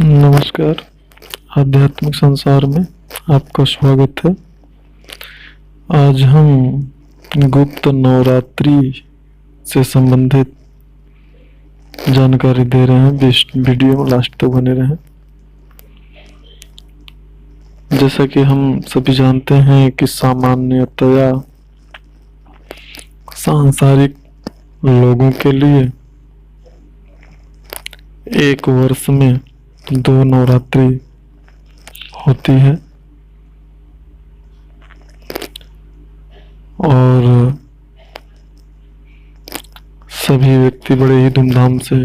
नमस्कार। आध्यात्मिक संसार में आपका स्वागत है। आज हम गुप्त नवरात्रि से संबंधित जानकारी दे रहे हैं। वीडियो में लास्ट तक बने रहें। जैसा कि हम सभी जानते हैं कि सामान्यतया सांसारिक लोगों के लिए एक वर्ष में 2 नवरात्रि होती है और सभी व्यक्ति बड़े ही धूमधाम से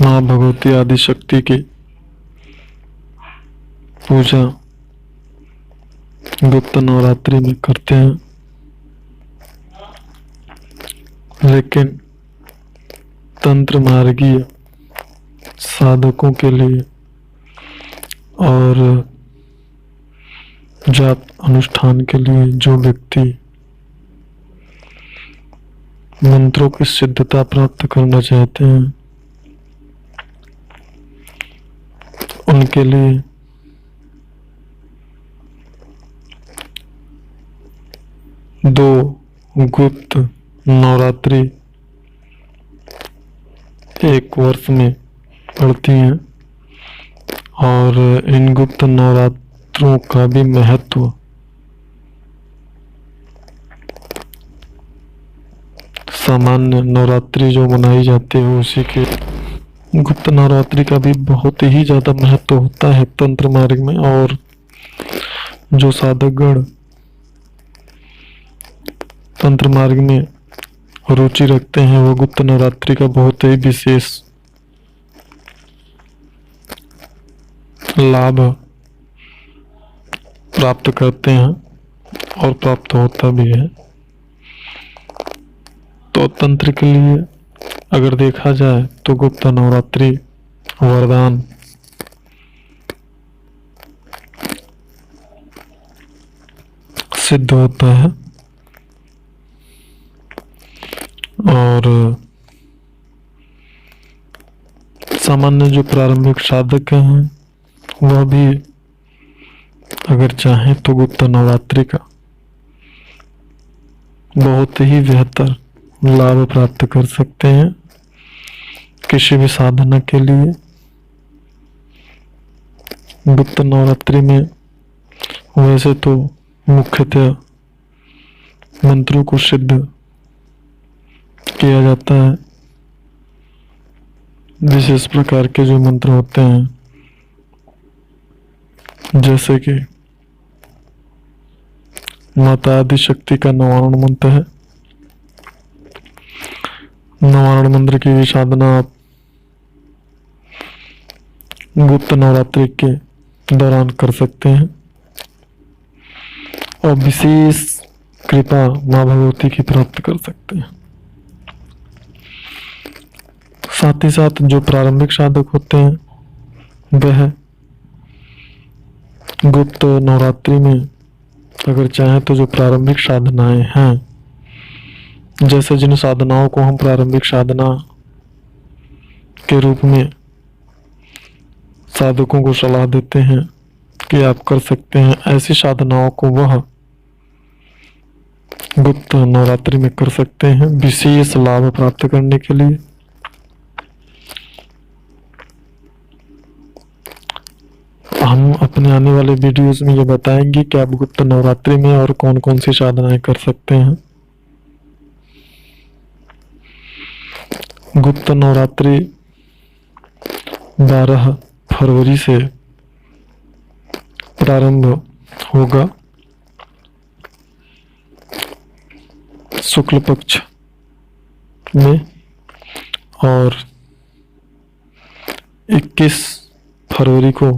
माँ भगवती आदि शक्ति की पूजा गुप्त नवरात्रि में करते हैं। लेकिन तंत्र मार्गीय साधकों के लिए और जाप अनुष्ठान के लिए जो व्यक्ति मंत्रों की सिद्धता प्राप्त करना चाहते हैं उनके लिए दो गुप्त नवरात्रि एक वर्ष में पड़ती हैं और इन गुप्त नवरात्रों का भी महत्व सामान्य नवरात्रि जो मनाई जाती है उसी के गुप्त नवरात्रि का भी बहुत ही ज्यादा महत्व होता है तंत्र मार्ग में। और जो साधकगण तंत्र मार्ग में रुचि रखते हैं वो गुप्त नवरात्रि का बहुत ही विशेष लाभ प्राप्त करते हैं और प्राप्त होता भी है। तो तंत्र के लिए अगर देखा जाए तो गुप्त नवरात्रि वरदान सिद्ध होता है और सामान्य जो प्रारंभिक साधक हैं वह भी अगर चाहें तो गुप्त नवरात्रि का बहुत ही बेहतर लाभ प्राप्त कर सकते हैं किसी भी साधना के लिए। गुप्त नवरात्रि में वैसे तो मुख्यतः मंत्रों को सिद्ध किया जाता है। विशेष प्रकार के जो मंत्र होते हैं जैसे कि माता आदि शक्ति का नवारण मंत्र है। नवारण मंत्र की भी साधना आप गुप्त नवरात्रि के दौरान कर सकते हैं और विशेष कृपा माँ भगवती की प्राप्त कर सकते हैं। साथ ही साथ जो प्रारंभिक साधक होते हैं वह गुप्त नवरात्रि में अगर चाहें तो जो प्रारंभिक साधनाएं हैं जैसे जिन साधनाओं को हम प्रारंभिक साधना के रूप में साधकों को सलाह देते हैं कि आप कर सकते हैं, ऐसी साधनाओं को वह गुप्त नवरात्रि में कर सकते हैं विशेष लाभ प्राप्त करने के लिए। हम अपने आने वाले वीडियोस में ये बताएंगे कि आप गुप्त नवरात्रि में और कौन कौन सी साधनाएं कर सकते हैं। गुप्त नवरात्रि 12 फरवरी से प्रारंभ होगा शुक्ल पक्ष में और 21 फरवरी को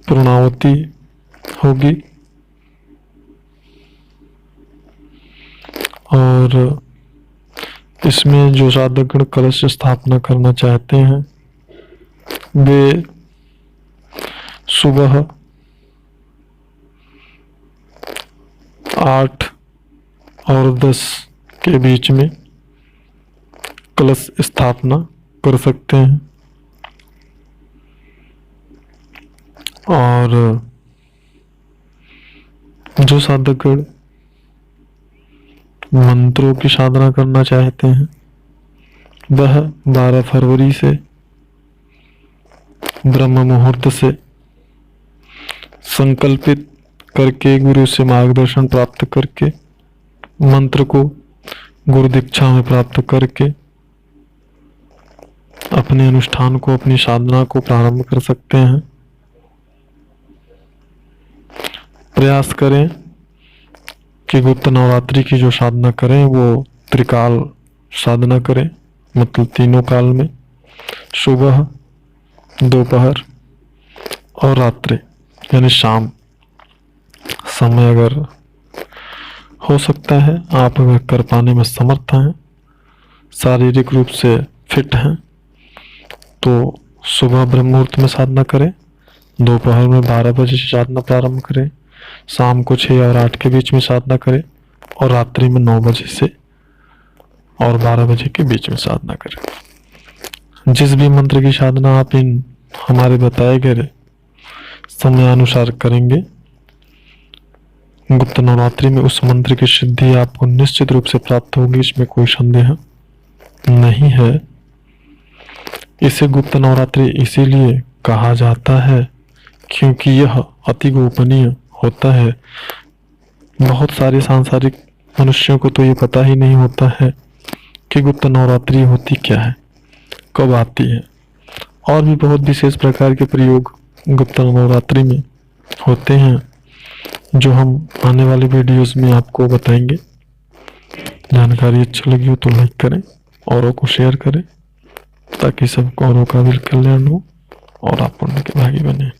पूर्णावती होगी और इसमें जो साधकगण कलश स्थापना करना चाहते हैं वे सुबह 8 और 10 के बीच में कलश स्थापना कर सकते हैं। और जो साधकगण मंत्रों की साधना करना चाहते हैं वह 12 फरवरी से ब्रह्म मुहूर्त से संकल्पित करके गुरु से मार्गदर्शन प्राप्त करके मंत्र को गुरु दीक्षा में प्राप्त करके अपने अनुष्ठान को, अपनी साधना को प्रारंभ कर सकते हैं। प्रयास करें कि गुप्त नवरात्रि की जो साधना करें वो त्रिकाल साधना करें, मतलब तीनों काल में, सुबह, दोपहर और रात्रि, यानी शाम समय अगर हो सकता है, आप अगर कर पाने में समर्थ हैं, शारीरिक रूप से फिट हैं, तो सुबह ब्रह्म मुहूर्त में साधना करें, दोपहर में 12 बजे से साधना प्रारंभ करें, शाम को 6 और 8 के बीच में साधना करें और रात्रि में 9 बजे से और 12 बजे के बीच में साधना करें। जिस भी मंत्र की साधना आप इन हमारे बताए गए समयानुसार करेंगे, गुप्त नवरात्रि में उस मंत्र की सिद्धि आपको निश्चित रूप से प्राप्त होगी, इसमें कोई संदेह नहीं है। इसे गुप्त नवरात्रि इसीलिए कहा जाता है क्योंकि यह अति गोपनीय होता है। बहुत सारे सांसारिक मनुष्यों को तो ये पता ही नहीं होता है कि गुप्त नवरात्रि होती क्या है, कब आती है, और भी बहुत विशेष प्रकार के प्रयोग गुप्त नवरात्रि में होते हैं जो हम आने वाले वीडियोस में आपको बताएंगे। जानकारी अच्छी लगी हो तो लाइक करें, औरों को शेयर करें ताकि सबको औरों का भी कल्याण हो और आप पुण्य के भागी बने।